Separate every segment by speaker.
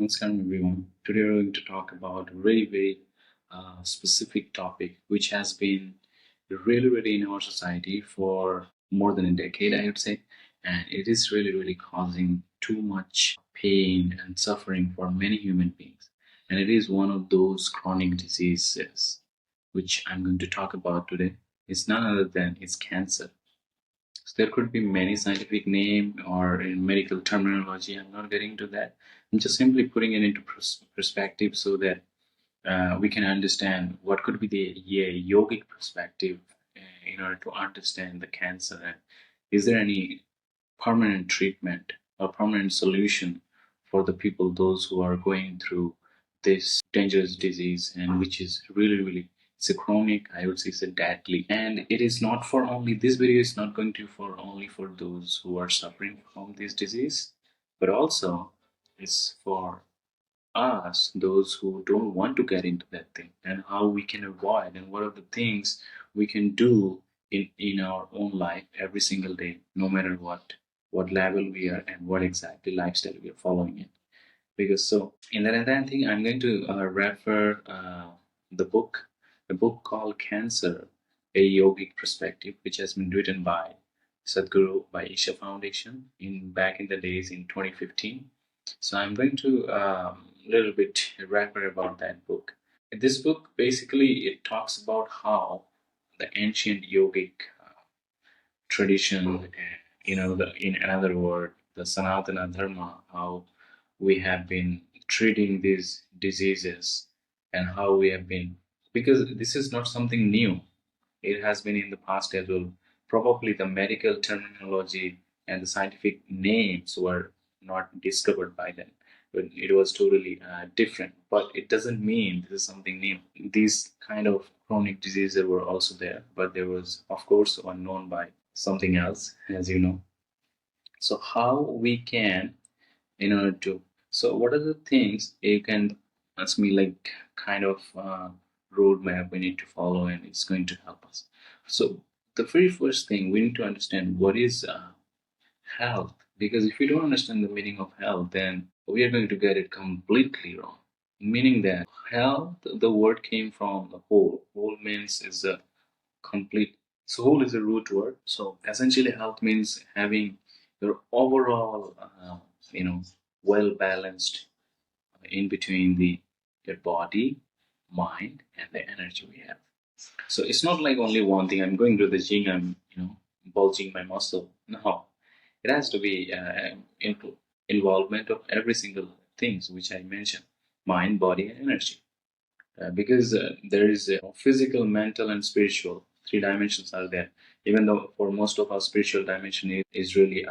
Speaker 1: Namaskaram everyone. Today we're going to talk about a very specific topic which has been really in our society for more than a decade, I would say, and it is really causing too much pain and suffering for many human beings. And it is one of those chronic diseases which I'm going to talk about today. It's none other than it's cancer. So there could be many scientific name or in medical terminology. I'm not getting to that. I'm just simply putting it into perspective so that we can understand what could be the yogic perspective in order to understand the cancer. And is there any permanent treatment or permanent solution for the people, those who are going through this dangerous disease, and which is really it's a chronic, I would say it's a deadly. And it is not for only, this video is not going to for only for those who are suffering from this disease, but also it's for us, those who don't want to get into that thing, and how we can avoid, and what are the things we can do in our own life every single day, no matter what level we are and what exactly lifestyle we are following in. Because so in that entire thing, I'm going to refer the book, a book called Cancer, a Yogic Perspective, which has been written by Sadhguru by Isha Foundation in back in the days in 2015. So I'm going to little bit refer about that book. This book basically it talks about how the ancient yogic tradition, in another word, the Sanatana Dharma, how we have been treating these diseases and how we have been, because this is not something new, it has been in the past as well. Probably the medical terminology and the scientific names were not discovered by then. But it was totally different. But it doesn't mean this is something new. These kind of chronic diseases were also there, but there was, of course, unknown by something else, as you know. So how we can, in order to, so what are the things you can ask me, like kind of roadmap we need to follow, and it's going to help us. So the very first thing we need to understand what is health, because if we don't understand the meaning of health, then we are going to get it completely wrong. Meaning that health, the word came from the whole. Whole means is a complete. So whole is a root word. So essentially, health means having your overall, you know, well balanced in between the your body, mind, and the energy we have. So it's not like only one thing. I'm going to the gym. I'm bulging my muscle. No, it has to be involvement of every single things which I mentioned: mind, body, and energy. Because there is a physical, mental, and spiritual. Three dimensions are there. Even though for most of our spiritual dimension is really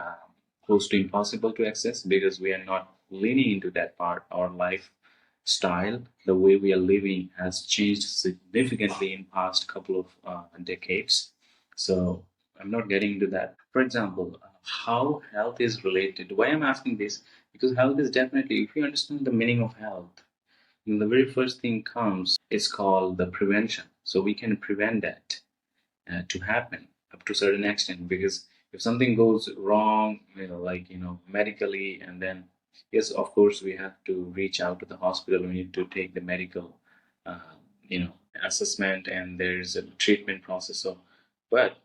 Speaker 1: close to impossible to access, because we are not leaning into that part. Our lifestyle, the way we are living, has changed significantly in past couple of decades. So I'm not getting into that. For example, how health is related. Why I'm asking this? Because health is definitely, if you understand the meaning of health, the very first thing comes is called the prevention. So we can prevent that to happen up to a certain extent, because if something goes wrong, medically, and then yes, of course, we have to reach out to the hospital. We need to take the medical, uh, assessment, and there's a treatment process. So, but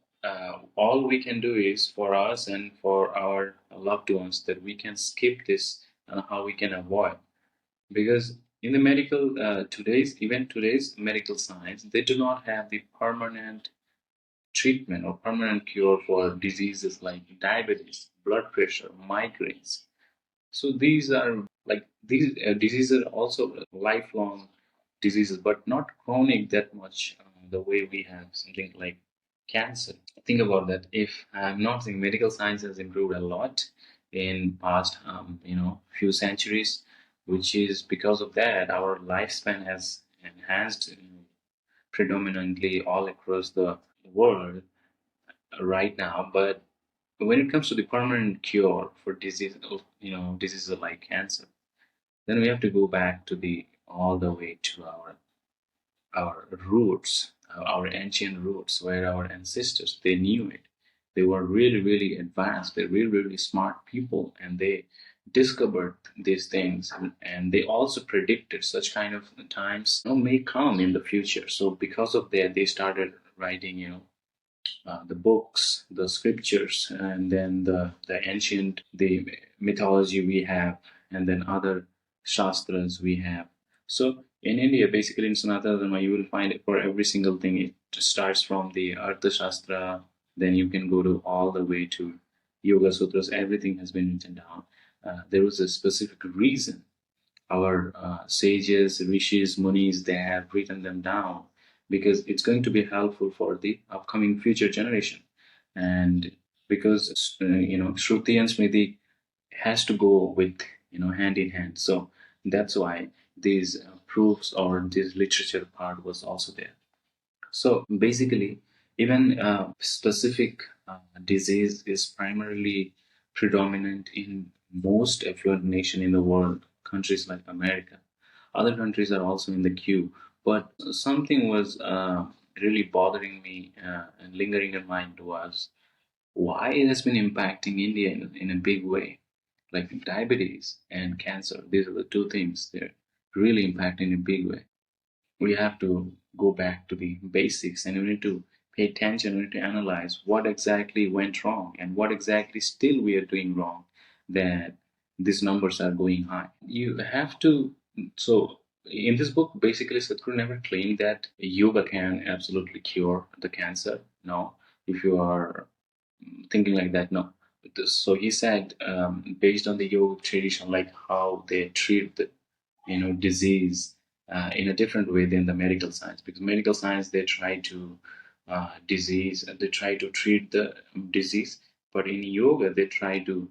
Speaker 1: all we can do is for us and for our loved ones that we can skip this, and how we can avoid, because in the medical today's medical science, they do not have the permanent treatment or permanent cure for diseases like diabetes, blood pressure, migraines. So these are like these diseases are also lifelong diseases, but not chronic that much, the way we have something like cancer. Think about that. If I'm not saying medical science has improved a lot in past, few centuries, which is because of that our lifespan has enhanced predominantly all across the world right now. But when it comes to the permanent cure for diseases like cancer, then we have to go back to the all the way to our roots, our ancient roots, where our ancestors, they knew it. They were really advanced. They're really smart people, and they discovered these things, and they also predicted such kind of times, may come in the future. So because of that, they started writing, the books, the scriptures, and then the ancient, the mythology we have, and then other shastras we have. So in India, basically in Sanatana Dharma, you will find it for every single thing. It starts from the Artha Shastra, then you can go to all the way to Yoga Sutras. Everything has been written down. There was a specific reason our sages, rishis, munis, they have written them down because it's going to be helpful for the upcoming future generation. And because, Shruti and Smriti has to go with, hand in hand. So that's why these proofs or this literature part was also there. So basically, even specific disease is primarily predominant in most affluent nation in the world, countries like America. Other countries are also in the queue, but something was really bothering me and lingering in mind was why it has been impacting India in a big way, like diabetes and cancer. These are the two things they're really impacting in a big way. We have to go back to the basics, and we need to pay attention. We need to analyze what exactly went wrong and what exactly still we are doing wrong, that these numbers are going high. You have to. So in this book, basically Sadhguru never claimed that yoga can absolutely cure the cancer. No. If you are thinking like that, no. So he said, based on the yoga tradition, like how they treat the disease in a different way than the medical science, because medical science, they try to they try to treat the disease, but in yoga they try to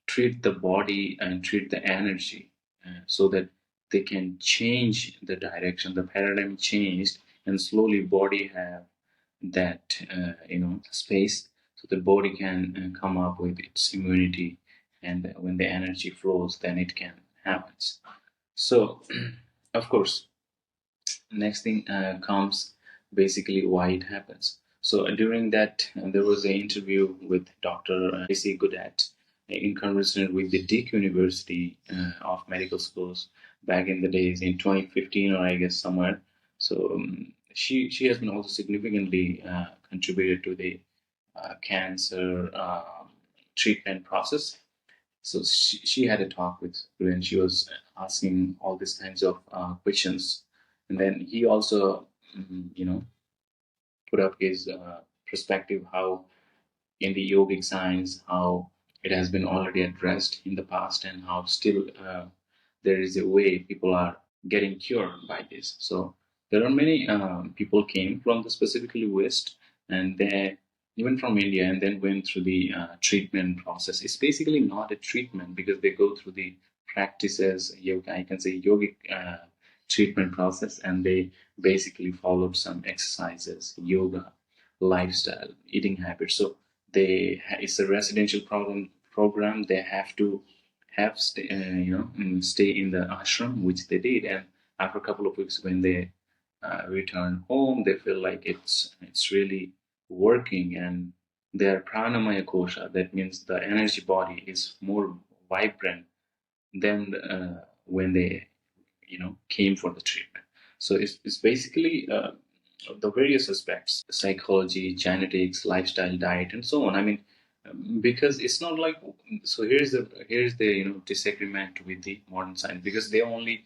Speaker 1: treat the body and treat the energy, so that they can change the direction, the paradigm changed, and slowly body have that space, so the body can come up with its immunity, and when the energy flows, then it can happens. So, of course, next thing comes basically why it happens. So during that, there was an interview with Dr. AC Goodat in conversation with the Duke University of Medical Schools back in the days in 2015, or I guess somewhere. So she has been also significantly contributed to the cancer treatment process. So she had a talk with Guru, and she was asking all these kinds of questions. And then he also, put up his perspective how in the yogic science, how it has been already addressed in the past, and how still there is a way people are getting cured by this. So there are many people came from the specifically West, and they even from India, and then went through the treatment process. It's basically not a treatment because they go through the practices, yoga, I can say yogic treatment process, and they basically followed some exercises, yoga, lifestyle, eating habits. So it's a residential program. They have to stay in the ashram, which they did, and after a couple of weeks, when they return home, they feel like it's really working, and their pranamaya kosha, that means the energy body, is more vibrant than when they came for the treatment. So it's basically the various aspects: psychology, genetics, lifestyle, diet, and so on. I mean, because it's not like, so here's the disagreement with the modern science, because they only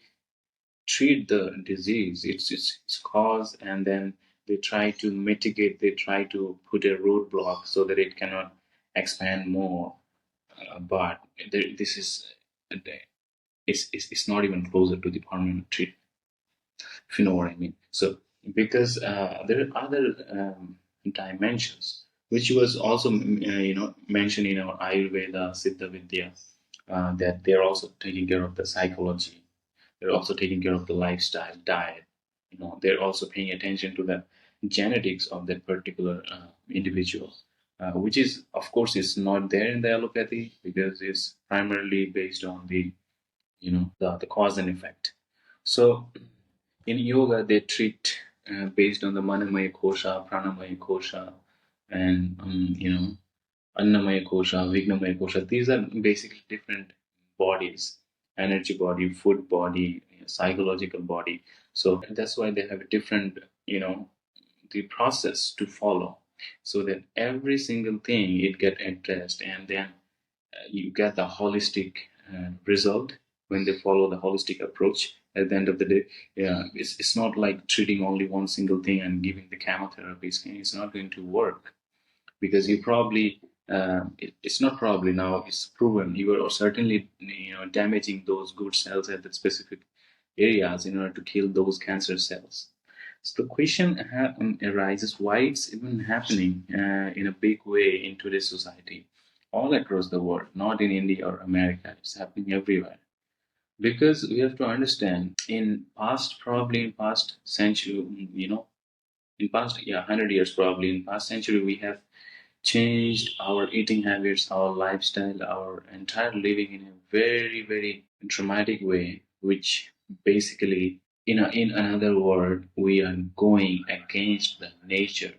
Speaker 1: treat the disease, its cause, and then they try to mitigate, they try to put a roadblock so that it cannot expand more. But this is it's not even closer to the permanent treatment, if you know what I mean. So because there are other dimensions which was also mentioned in our Ayurveda, Siddha Vidya, that they're also taking care of the psychology, they're also taking care of the lifestyle, diet. They're also paying attention to the genetics of that particular individual, which is, of course, is not there in the allopathy because it's primarily based on the the cause and effect. So in yoga, they treat based on the manamaya kosha, pranamaya kosha, and annamaya kosha, vignamaya kosha. These are basically different bodies: energy body, food body, psychological body. So that's why they have a different, the process to follow, so that every single thing it get addressed, and then you get the holistic result when they follow the holistic approach. At the end of the day, yeah, it's not like treating only one single thing and giving the chemotherapy. It's not going to work, because you probably, it's not probably, now it's proven, you are certainly, damaging those good cells at the specific areas in order to kill those cancer cells. So the question arises, why it's even happening in a big way in today's society, all across the world, not in India or America. It's happening everywhere. Because we have to understand, in past, probably in past century, in past, yeah, 100 years, probably in past century, we have changed our eating habits, our lifestyle, our entire living in a very, very dramatic way, which basically, in another word, we are going against the nature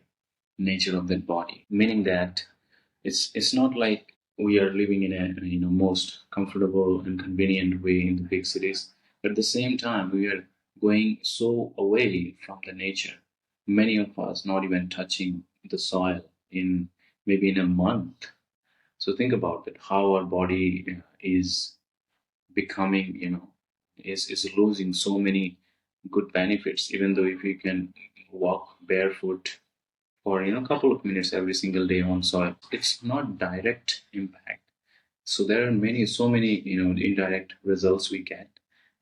Speaker 1: of that body. Meaning that it's not like we are living in a, most comfortable and convenient way in the big cities. But at the same time, we are going so away from the nature. Many of us not even touching the soil in maybe in a month. So think about it, how our body is becoming, is losing so many good benefits. Even though if you can walk barefoot for, a couple of minutes every single day on soil, it's not direct impact. So there are so many, indirect results we get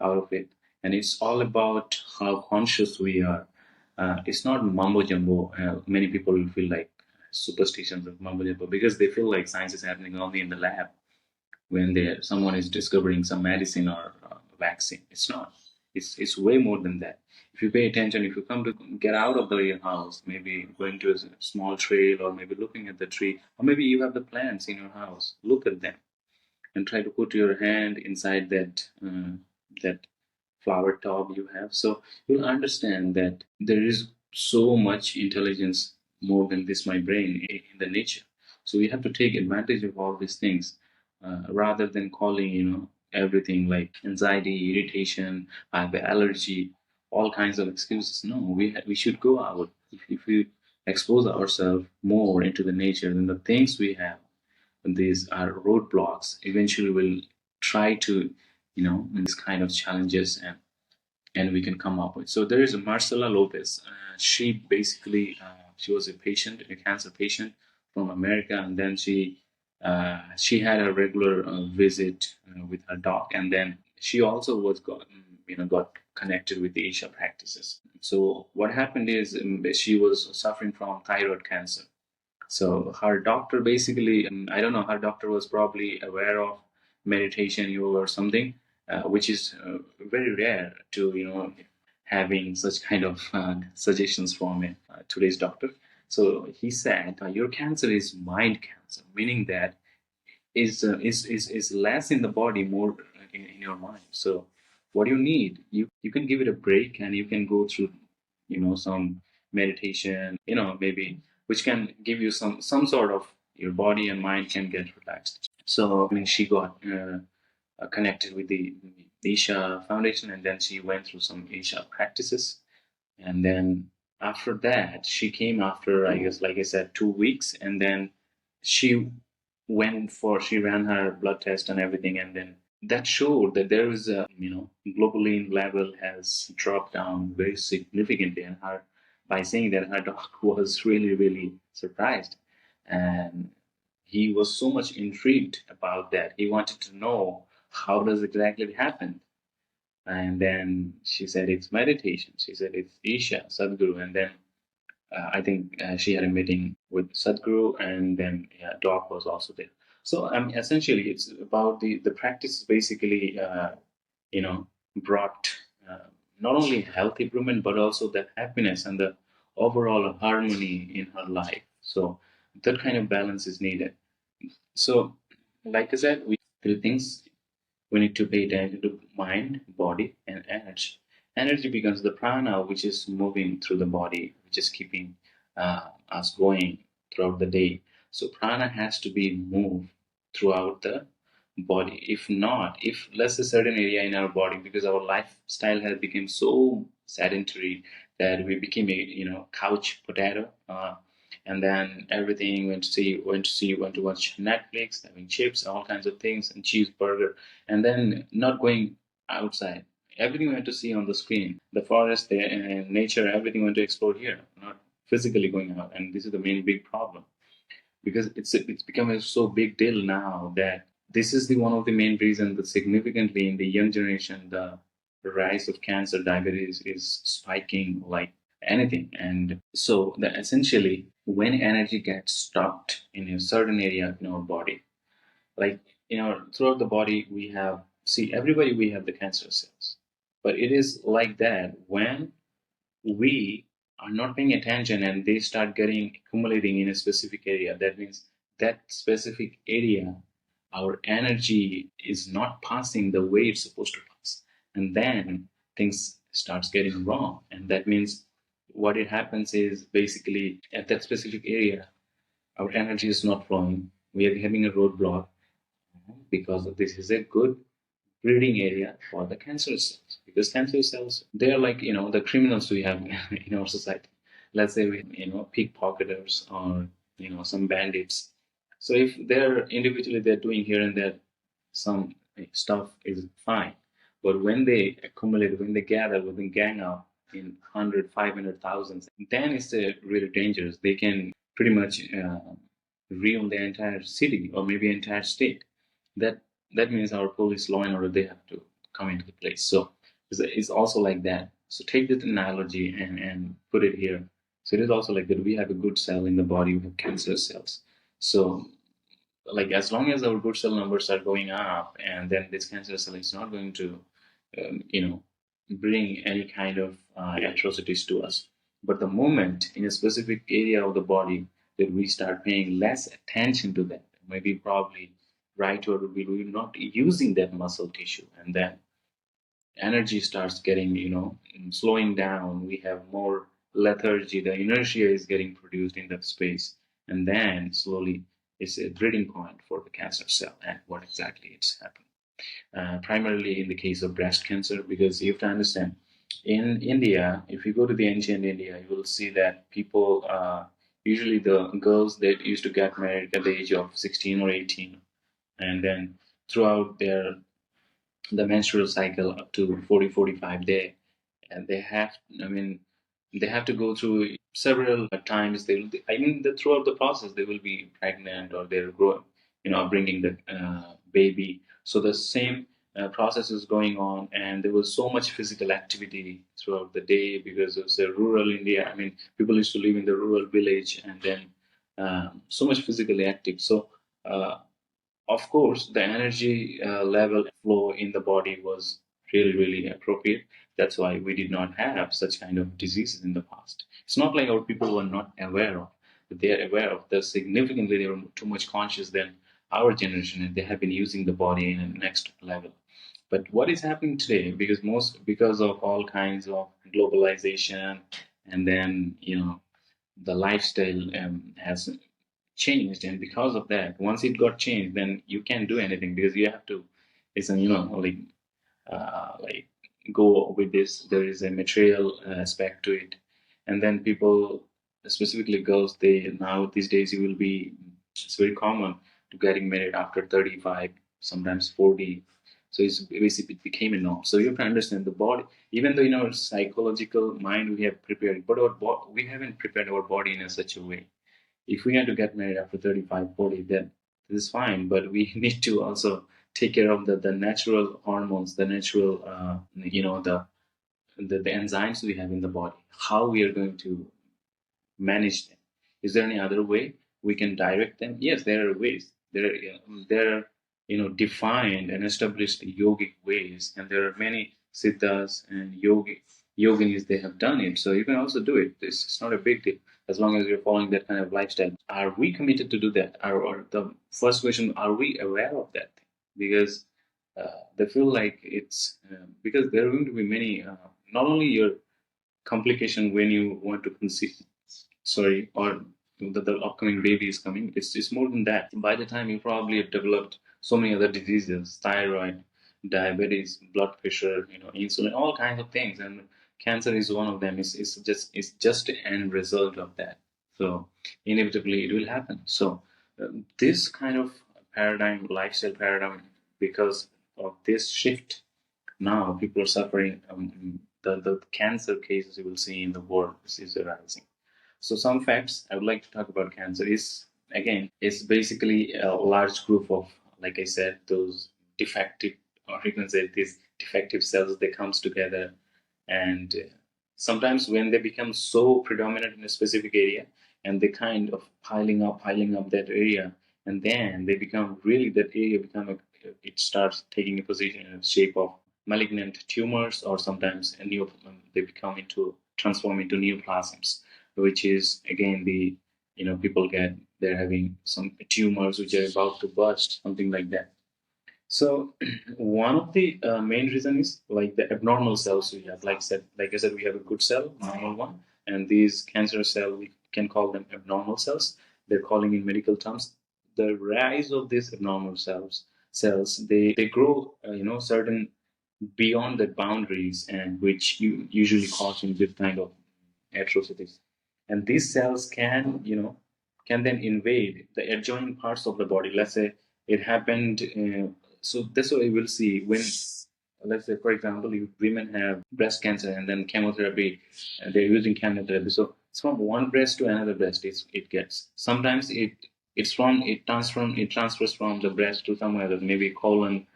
Speaker 1: out of it. And it's all about how conscious we are. It's not mumbo jumbo. Many people will feel like superstitions of mumbo jumbo, because they feel like science is happening only in the lab when someone is discovering some medicine or vaccine. It's not. It's way more than that. If you pay attention, if you come to get out of your house, maybe going to a small trail, or maybe looking at the tree, or maybe you have the plants in your house, look at them and try to put your hand inside that flower top you have. So you'll understand that there is so much intelligence more than this my brain in the nature. So we have to take advantage of all these things, rather than calling, everything like anxiety, irritation, I have an allergy, all kinds of excuses. No, we should go out. If we expose ourselves more into the nature, then the things we have, these are roadblocks, eventually will try to, these kind of challenges, and we can come up with. So there is a Marcela Lopez. She basically, she was a patient, a cancer patient from America, and then she had a regular visit with her doc, and then she also got connected with the Isha practices. So what happened is, she was suffering from thyroid cancer. So her doctor basically, I don't know, her doctor was probably aware of meditation, yoga, or something, which is very rare to, having such kind of suggestions from today's doctor. So he said, your cancer is mind cancer, meaning that is less in the body, more in your mind. So what you need, you can give it a break, and you can go through, some meditation, maybe, which can give you some sort of, your body and mind can get relaxed. So I mean, she got connected with the Isha Foundation, and then she went through some Isha practices, and then after that, she came after, I guess, like I said, 2 weeks, and then she she ran her blood test and everything, and then that showed that there is a, globulin level has dropped down very significantly, and her, by saying that, her doc was really, really surprised, and he was so much intrigued about that. He wanted to know how does exactly it happen. And then she said it's meditation. She said it's Isha, Sadhguru. And then I think she had a meeting with Sadhguru, and then, yeah, Doc was also there. So essentially, it's about the practice basically, you know, brought not only health improvement, but also the happiness and the overall harmony in her life. So that kind of balance is needed. So, like I said, we three things we need to pay attention to: mind, body, and energy. Energy becomes the prana, which is moving through the body, which is keeping us going throughout the day. So prana has to be moved throughout the body. If not, if let's say certain area in our body, because our lifestyle has become so sedentary that we became a couch potato, and then everything went to watch Netflix, having chips, all kinds of things, and cheeseburger, and then not going outside. Everything went to see on the screen, the forest, the nature, everything went to explore here, not physically going out, and this is the main big problem because it's become a so big deal now that this is the one of the main reasons that significantly in the young generation the rise of cancer, diabetes is spiking like anything. And so that essentially when energy gets stopped in a certain area in our body, like throughout the body we have, see, everybody we have the cancer cells, but it is like that when we are not paying attention and they start getting accumulating in a specific area. That means that specific area, our energy is not passing the way it's supposed to pass, and then things starts getting wrong. And that means what it happens is basically at that specific area our energy is not flowing, we are having a roadblock because this is a good breeding area for the cancer cells, because cancer cells, they're like the criminals we have in our society. Let's say we pickpocketers or some bandits. So if they're individually they're doing here and there some stuff is fine, but when they accumulate, when they gather, when they gang up in 100, 500,000, then it's really dangerous. They can pretty much ruin the entire city or maybe entire state. That means our police, law and order, they have to come into place. So it's also like that. So take that analogy and put it here. So it is also like that. We have a good cell in the body. We have cancer cells. So like as long as our good cell numbers are going up, and then this cancer cell is not going to, you know, bring any kind of atrocities to us. But the moment in a specific area of the body that we start paying less attention to that, maybe probably right, or we're not using that muscle tissue, and then energy starts getting slowing down, we have more lethargy, the inertia is getting produced in that space, and then slowly it's a breeding point for the cancer cell. And what exactly it's happening primarily in the case of breast cancer, because you have to understand, in India, if you go to the ancient India, you will see that people usually the girls that used to get married at the age of 16 or 18, and then throughout their the menstrual cycle up to 40, 45 day, and they have, I mean, they have to go through several times. They will, I mean, throughout the process they will be pregnant or they're growing, bringing the baby. So the same process is going on, and there was so much physical activity throughout the day because it was a rural India. I mean, people used to live in the rural village, and then so much physically active. So uh, of course, the energy level flow in the body was really, really appropriate. That's why we did not have such kind of diseases in the past. It's not like our people were not aware of, but they are aware of. They're significantly, they were too much conscious than our generation, and they have been using the body in a next level. But what is happening today, because of all kinds of globalization, and then the lifestyle has changed, and because of that, once it got changed, then you can't do anything because you have to, it's a like go with this. There is a material aspect to it, and then people, specifically girls, they now these days you will be, it's very common to getting married after 35, sometimes 40. So it's basically it became a norm. So you have to understand the body, even though in our psychological mind we have prepared, but we haven't prepared our body in a such a way. If we had to get married after 35, 40, then this is fine, but we need to also take care of the natural hormones, the natural the enzymes we have in the body, how we are going to manage them. Is there any other way we can direct them? Yes, there are ways. There are defined and established yogic ways, and there are many siddhas and yoginis. They have done it, so you can also do it. It's not a big deal as long as you're following that kind of lifestyle. Are we committed to do that? Or the first question: are we aware of that thing? Because they feel like it's because there are going to be many. Not only your complication when you want to conceive, or the upcoming baby is coming, it's more than that. By the time you probably have developed so many other diseases, thyroid, diabetes, blood pressure, insulin, all kinds of things. And cancer is one of them. It's just an end result of that. So inevitably it will happen. So this kind of paradigm, lifestyle paradigm, because of this shift, now people are suffering. The cancer cases you will see in the world is rising. So some facts I would like to talk about cancer is, again, it's basically a large group of, like I said, those defective, or you can say these defective cells, they comes together, and sometimes when they become so predominant in a specific area, and they kind of piling up that area, and then they become really, that area become a, it starts taking a position in the shape of malignant tumors, or sometimes a neo, they become into, transform into neoplasms, which is again the, people get, they're having some tumors which are about to burst, something like that. So one of the main reason is like the abnormal cells we have. Like I said, we have a good cell, normal one, and these cancer cell, we can call them abnormal cells. They're calling in medical terms. The rise of these abnormal cells, they grow, certain beyond the boundaries, and which usually causing this kind of atrocities. And these cells can, can then invade the adjoining parts of the body. Let's say it happened. So that's what you will see when, let's say, for example, if women have breast cancer and then chemotherapy, they're using chemotherapy. So it's from one breast to another breast. It gets, sometimes it transfers from the breast to somewhere else, maybe colon,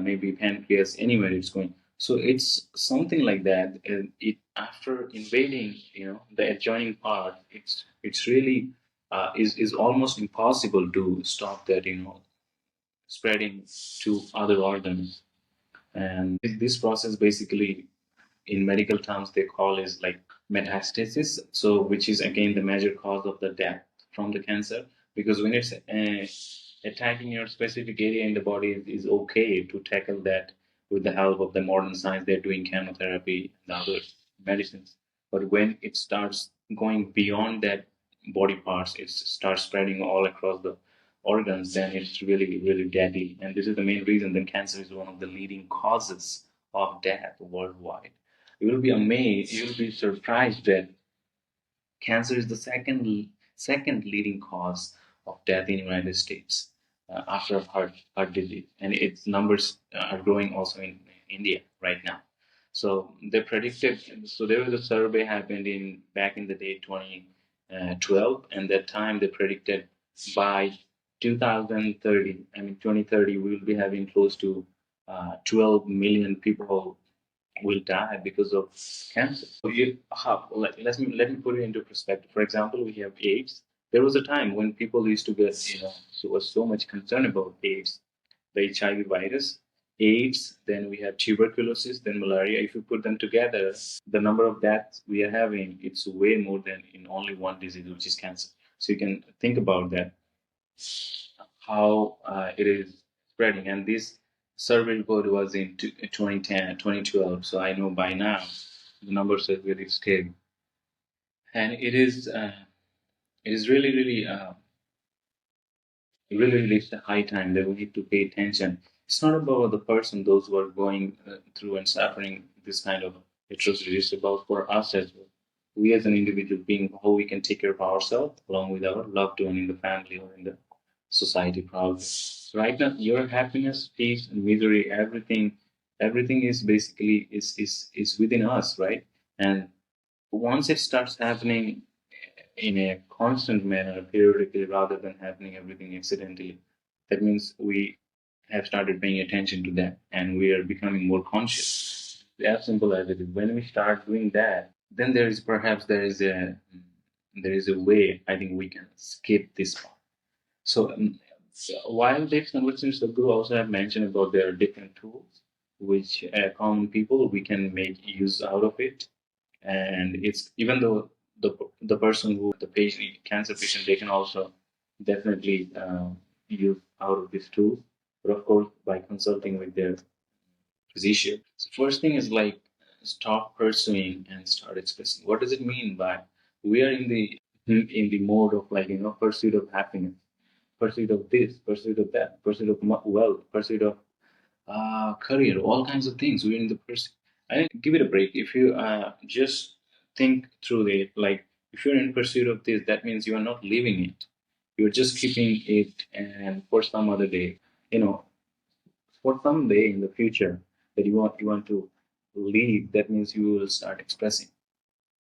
Speaker 1: maybe pancreas, anywhere it's going. So it's something like that. And it, after invading, the adjoining part, it's really is almost impossible to stop that, spreading to other organs. And this process, basically, in medical terms, they call is like metastasis. So, which is again the major cause of the death from the cancer, because when it's attacking your specific area in the body, is okay to tackle that with the help of the modern science. They're doing chemotherapy and other medicines. But when it starts going beyond that body parts, it starts spreading all across the organs, then it's really, really deadly. And this is the main reason that cancer is one of the leading causes of death worldwide. You will be amazed, you will be surprised that cancer is the second leading cause of death in the United States, after heart disease, and its numbers are growing also in India right now. So they predicted. So there was a survey happened in back in the day 2012, and that time they predicted by 2030. I mean 2030, we will be having close to 12 million people will die because of cancer. So let me put it into perspective. For example, we have AIDS. There was a time when people used to get, so was so much concern about AIDS, the HIV virus, AIDS. Then we have tuberculosis, then malaria. If you put them together, the number of deaths we are having, it's way more than in only one disease, which is cancer. So you can think about that, how it is spreading. And this survey report was in 2010, 2012. So I know by now the numbers are very scary. And it is really, really, really it's a high time that we need to pay attention. It's not about the person, those who are going through and suffering this kind of atrocity. It's about for us as well. We as an individual being, how we can take care of ourselves along with our loved one in the family or in the society probably. So right now, your happiness, peace, and misery, everything is basically is within us, right? And once it starts happening in a constant manner, periodically, rather than happening everything accidentally, that means we have started paying attention to that, and we are becoming more conscious. As simple as it is. When we start doing that, then there is a way. I think we can skip this part. So while this conversation, Sadhguru also have mentioned about there are different tools which common people we can make use out of it. And it's, even though the person who, the patient, cancer patient, they can also definitely use out of this tool, but of course by consulting with their physician. So first thing is like, stop pursuing and start expressing. What does it mean by, we are in the mode of, like, pursuit of happiness. pursuit of this, pursuit of that, pursuit of wealth, pursuit of career, all kinds of things. We're in the pursuit. I give it a break. If you just think through it, like if you're in pursuit of this, that means you are not living it. You're just keeping it, and for some other day, you know, for some day in the future that you want to leave. That means you will start expressing.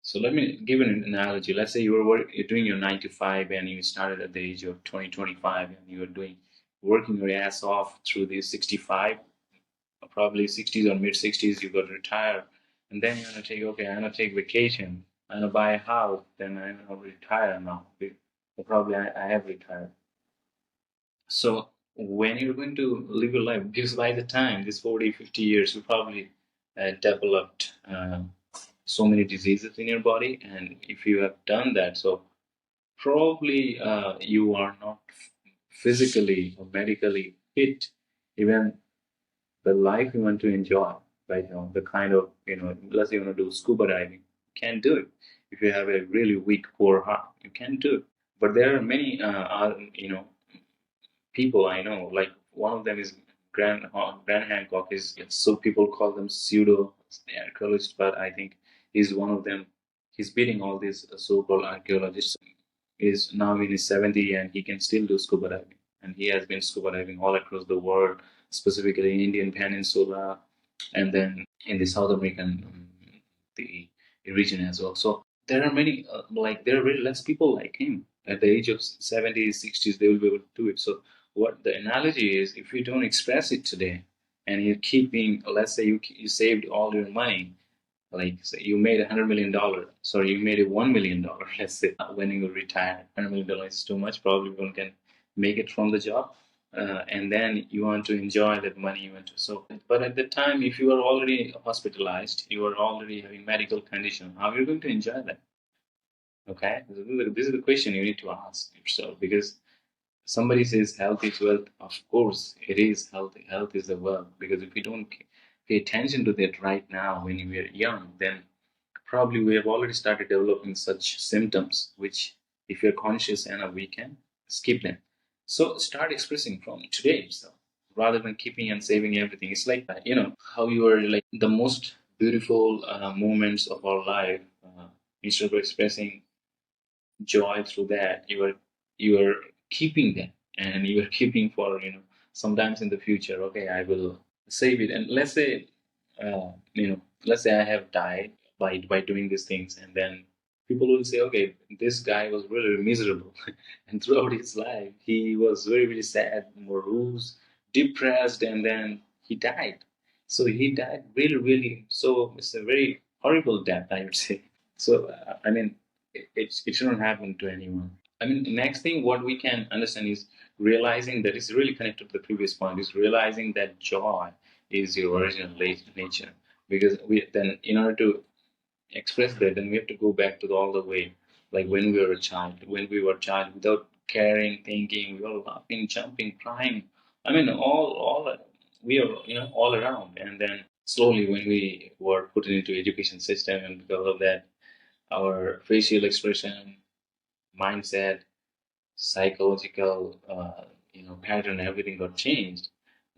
Speaker 1: So let me give an analogy. Let's say you're doing your 9 to 5 and you started at the age of 20, 25, and you're doing working your ass off through these 65, probably 60s or mid 60s. You got to retire, and then you're gonna take, okay, I'm gonna take vacation, I'm gonna buy a house, then I'm gonna retire now. Probably I have retired. So when you're going to live your life, because by the time this 40, 50 years, you probably developed so many diseases in your body. And if you have done that, so probably you are not physically or medically fit, even the life you want to enjoy, right? The kind of, let's say you want to do scuba diving, you can't do it. If you have a really weak, poor heart, you can't do it. But there are many, people I know, like one of them is Grant Hancock. Is so people call them pseudo archaeologists, but I think he's one of them. He's beating all these so-called archaeologists. Is now in his 70 and he can still do scuba diving, and he has been scuba diving all across the world, specifically in Indian Peninsula, and then in the South American the region as well. So there are many, like there are very less people like him at the age of 70s, 60s. They will be able to do it. So what the analogy is, if you don't express it today, and you're keeping, let's say you saved all your money, like say you made $100 million, sorry, you made a $1 million, let's say, when you retire. $100 million is too much, probably one can make it from the job, and then you want to enjoy that money you want to. So but at the time, if you are already hospitalized, you are already having medical condition, how are you going to enjoy that? Okay, this is the question you need to ask yourself, because somebody says health is wealth. Of course, it is health. Health is the wealth. Because if we don't pay attention to that right now when we are young, then probably we have already started developing such symptoms, which, if you're conscious enough, we can skip them. So start expressing from today itself, rather than keeping and saving everything. It's like, how you are like the most beautiful moments of our life. Instead of expressing joy through that, you are keeping them, and you are keeping for, sometimes in the future. Okay, I will save it. And let's say I have died by doing these things, and then people will say, okay, this guy was really miserable, and throughout his life he was very, very sad, morose, depressed, and then he died. So he died really, really, so it's a very horrible death, I would say. So I mean, it shouldn't happen to anyone. I mean, the next thing what we can understand is realizing that it's really connected to the previous point, is realizing that joy is your original nature. Because we then, in order to express that, then we have to go back to all the way, like when we were a child. When we were a child, without caring, thinking, we were laughing, jumping, crying. I mean, all we are, all around. And then slowly, when we were put into education system, and because of that, our facial expression, mindset, psychological, pattern, everything got changed.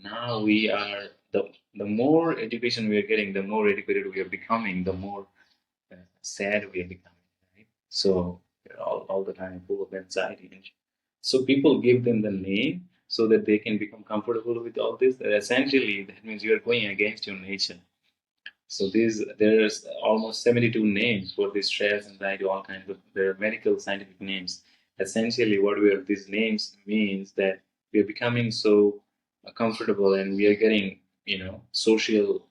Speaker 1: Now we are the more education we are getting, the more educated we are becoming, the more sad we are becoming. Right? So we're all the time full of anxiety. And so people give them the name so that they can become comfortable with all this. Essentially, that means you are going against your nature. So there's almost 72 names for this stress, anxiety, all kinds of, there are medical scientific names. Essentially, these names means that we are becoming so comfortable, and we are getting, social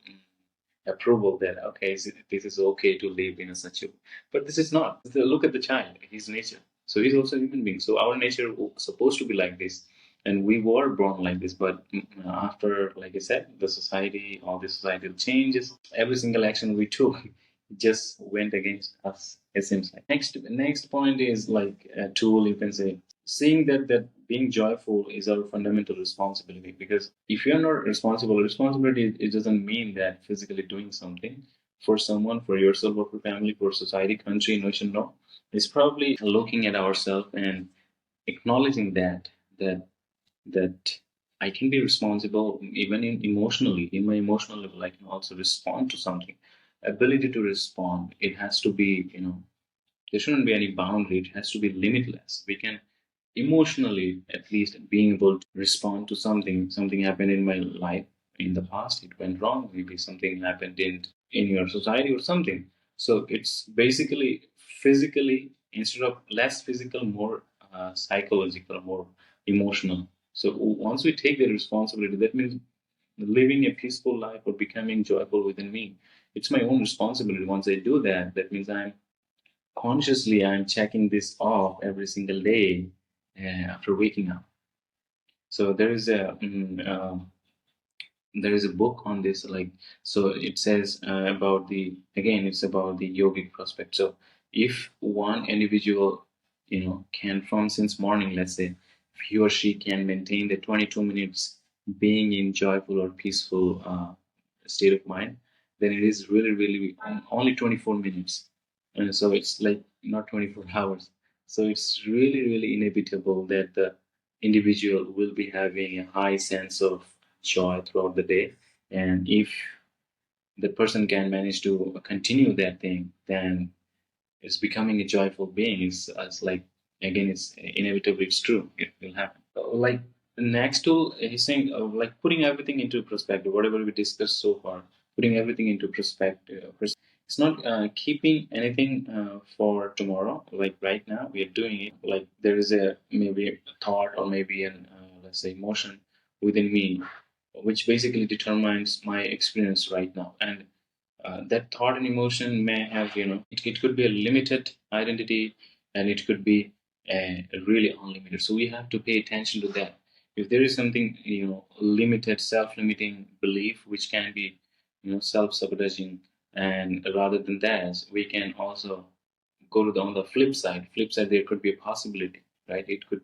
Speaker 1: approval that, okay, this is okay to live in a such a, but this is not. Look at the child, his nature. So he's also a human being. So our nature was supposed to be like this, and we were born like this. But after, like I said, all the societal changes, every single action we took just went against us. It seems like next point is like a tool, you can say, seeing that being joyful is our fundamental responsibility. Because if you're not responsible, responsibility, it doesn't mean that physically doing something for someone, for yourself, or for family, for society, country, nation. No, it's probably looking at ourselves and acknowledging that that that I can be responsible even emotionally, in my emotional level. I can also respond to something. Ability to respond, it has to be, there shouldn't be any boundary. It has to be limitless. We can emotionally, at least, being able to respond to something. Something happened in my life in the past. It went wrong. Maybe something happened in your society or something. So it's basically physically, instead of less physical, more psychological, more emotional. So once we take the responsibility, that means living a peaceful life or becoming joyful within me. It's my own responsibility. Once I do that, that means I'm checking this off every single day after waking up. So there is a book on this, like, so it says about the, again, it's about the yogic prospect. So if one individual, can, from since morning, let's say, if he or she can maintain the 22 minutes being in joyful or peaceful state of mind, then it is really really only 24 minutes, and so it's like not 24 hours. So it's really really inevitable that the individual will be having a high sense of joy throughout the day. And if the person can manage to continue that thing, then it's becoming a joyful being. It's like, again, it's inevitably, it's true, it will happen. Like, the next tool, he's saying, like, putting everything into perspective, whatever we discussed so far, putting everything into perspective. It's not keeping anything for tomorrow. Like right now, we are doing it. Like there is a maybe a thought or maybe an let's say emotion within me, which basically determines my experience right now. And that thought and emotion may have, it could be a limited identity, and it could be really unlimited. So we have to pay attention to that. If there is something, limited, self-limiting belief, which can be, self-sabotaging, and rather than that, we can also go to on the flip side. Flip side, there could be a possibility, right? It could,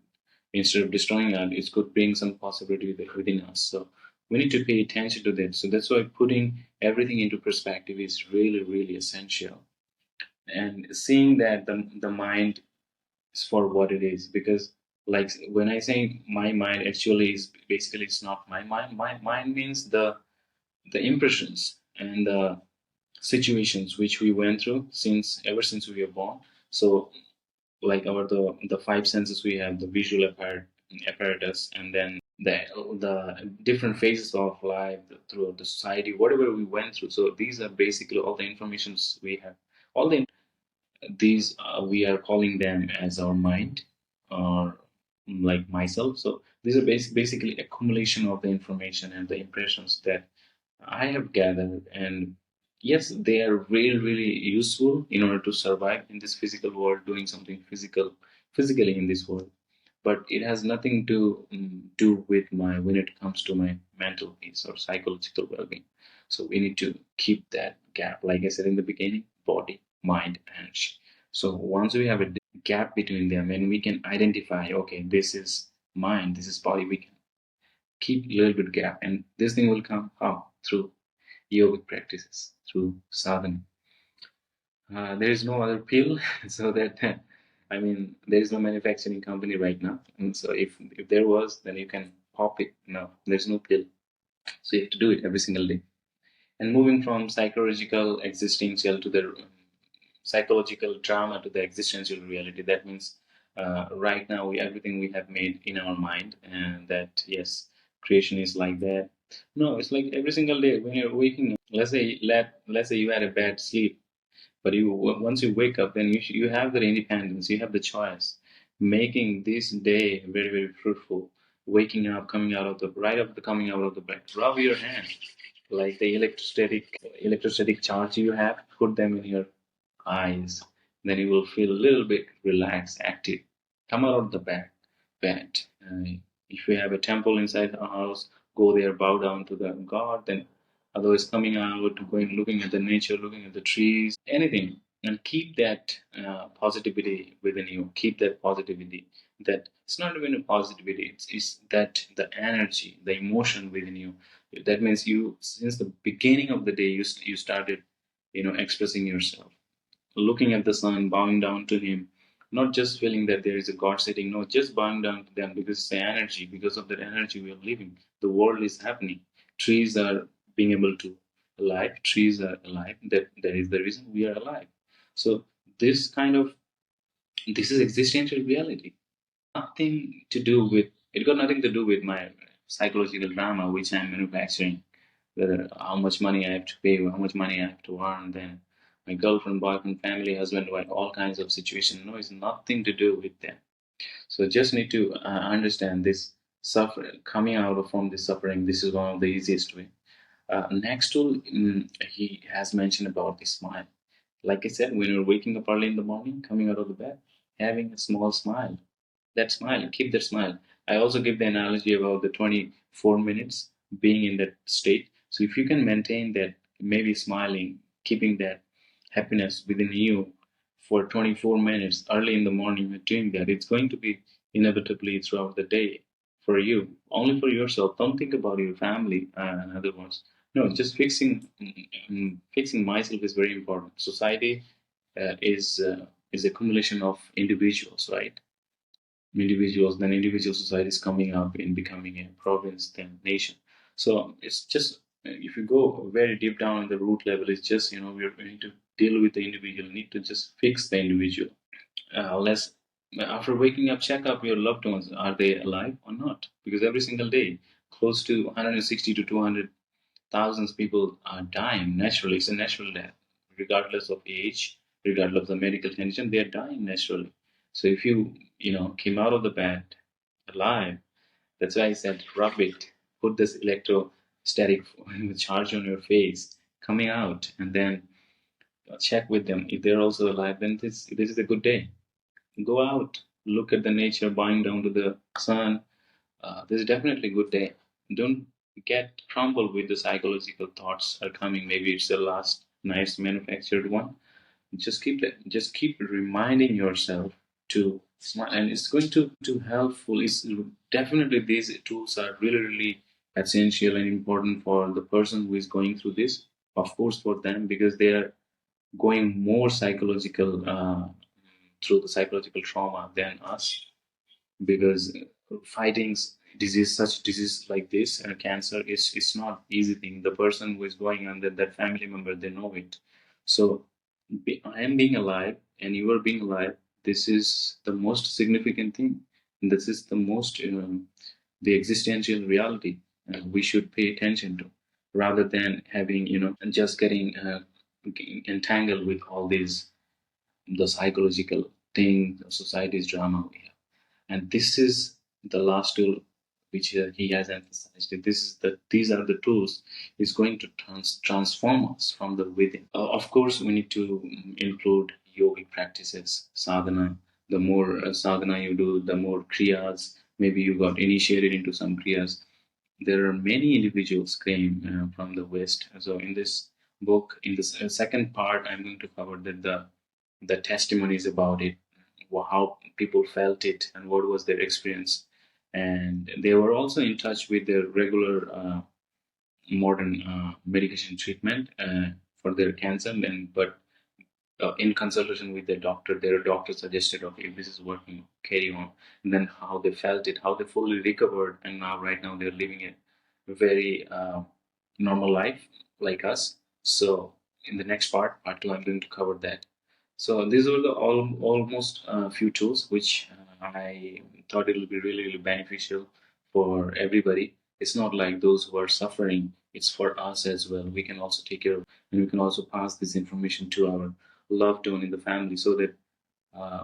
Speaker 1: instead of destroying us, it could bring some possibility within us. So we need to pay attention to that. So that's why putting everything into perspective is really, really essential. And seeing that the mind is for what it is. Because, like, when I say my mind, actually is basically, it's not my mind. My mind means the impressions and the situations which we went through since ever since we were born. So like our the five senses we have, the visual apparatus, and then the different phases of life throughout the society, whatever we went through. So these are basically all the informations we have. All these we are calling them as our mind, or like myself. So these are basically accumulation of the information and the impressions that I have gathered. And yes, they are really really useful in order to survive in this physical world, doing something physically in this world. But it has nothing to do with my, when it comes to my mental peace or psychological well-being. So we need to keep that gap, like I said in the beginning: body, mind, energy. So once we have a gap between them, and we can identify, okay, this is mind, this is body, we can keep a little bit gap, and this thing will come how? Through yogic practices, through sadhana. There is no other pill, so that I mean, there is no manufacturing company right now, and so if there was, then you can pop it. No, there's no pill, so you have to do it every single day. And moving from psychological existential to the psychological drama to the existential reality. That means right now we, everything we have made in our mind, and that yes, creation is like that. No, it's like every single day when you're waking up. Let's say you had a bad sleep, but once you wake up, then you have the independence, you have the choice, making this day very very fruitful. Waking up, coming out of the, right after coming out of the bed, rub your hand, like the electrostatic charge you have, put them in your eyes. Then you will feel a little bit relaxed, active. Come out of the bed. If you have a temple inside the house, go there, bow down to the god. Then otherwise, coming out, going, looking at the nature, looking at the trees, anything, and keep that positivity within you. Keep that positivity. That it's not even a positivity. It's that the energy, the emotion within you. That means you, since the beginning of the day, you started, expressing yourself, looking at the sun, bowing down to him, not just feeling that there is a God sitting, no, just bowing down to them because it's the energy, because of that energy we are living. The world is happening. Trees are being able to alive, trees are alive. That is the reason we are alive. So this kind of, this is existential reality. Nothing to do with, it got nothing to do with my psychological drama which I'm manufacturing, whether how much money I have to pay, how much money I have to earn, then my girlfriend, boyfriend, family, husband, wife, all kinds of situations. No, it's nothing to do with them. So just need to understand this suffering, coming out of from this suffering. This is one of the easiest way. Next tool, he has mentioned about the smile. Like I said, when you're waking up early in the morning, coming out of the bed, having a small smile, that smile, keep that smile. I also give the analogy about the 24 minutes being in that state. So if you can maintain that, maybe smiling, keeping that happiness within you for 24 minutes early in the morning, you're doing that, it's going to be inevitably throughout the day for you, only for yourself. Don't think about your family and other ones. No, just fixing myself is very important. Society is accumulation of individuals, right? Individuals, then individual societies coming up in becoming a province, then nation. So it's just, if you go very deep down in the root level, it's just, we're going to deal with the individual, need to just fix the individual. Less After waking up, check up your loved ones, are they alive or not? Because every single day, close to 160 to 200 thousands people are dying naturally. It's a natural death, regardless of age, regardless of the medical condition. They are dying naturally. So if you came out of the bed alive, that's why I said rub it, put this electrostatic charge on your face, coming out, and then check with them if they're also alive. Then this is a good day. Go out, look at the nature, bowing down to the sun. This is definitely a good day. Don't get crumbled with the psychological thoughts are coming. Maybe it's the last night's manufactured one. Just keep reminding yourself to smile, and it's going to helpful. It's definitely, these tools are really really essential and important for the person who is going through this. Of course, for them, because they are going more psychological through the psychological trauma than us, because fighting such disease like this and cancer is it's not easy thing. The person who is going under, that family member, they know it. So I am being alive and you are being alive. This is the most significant thing. This is the most the existential reality we should pay attention to, rather than having just getting entangled with all these, the psychological thing, the society's drama we have. And this is the last tool which he has emphasized. These are the tools is going to transform us from the within. Of course, we need to include yogic practices, sadhana. The more sadhana you do, the more kriyas. Maybe you got initiated into some kriyas. There are many individuals came from the West. So in this book, in this second part, I'm going to cover the testimonies about it, how people felt it, and what was their experience. And they were also in touch with their regular modern medication treatment for their cancer. And but in consultation with their doctor suggested, okay, if this is working, carry on. And then how they felt it, how they fully recovered, and now right now they're living a very normal life like us. So in the next part two, I'm going to cover that. So these were the almost few tools which I thought it will be really, really beneficial for everybody. It's not like those who are suffering, it's for us as well. We can also take care of, and we can also pass this information to our loved one in the family, so that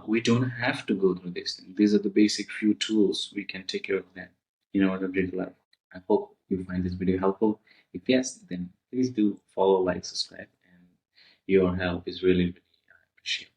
Speaker 1: we don't have to go through this thing. These are the basic few tools we can take care of them in our everyday life. I hope you find this video helpful. If yes, then please do follow, like, subscribe, and your help is really, really appreciated.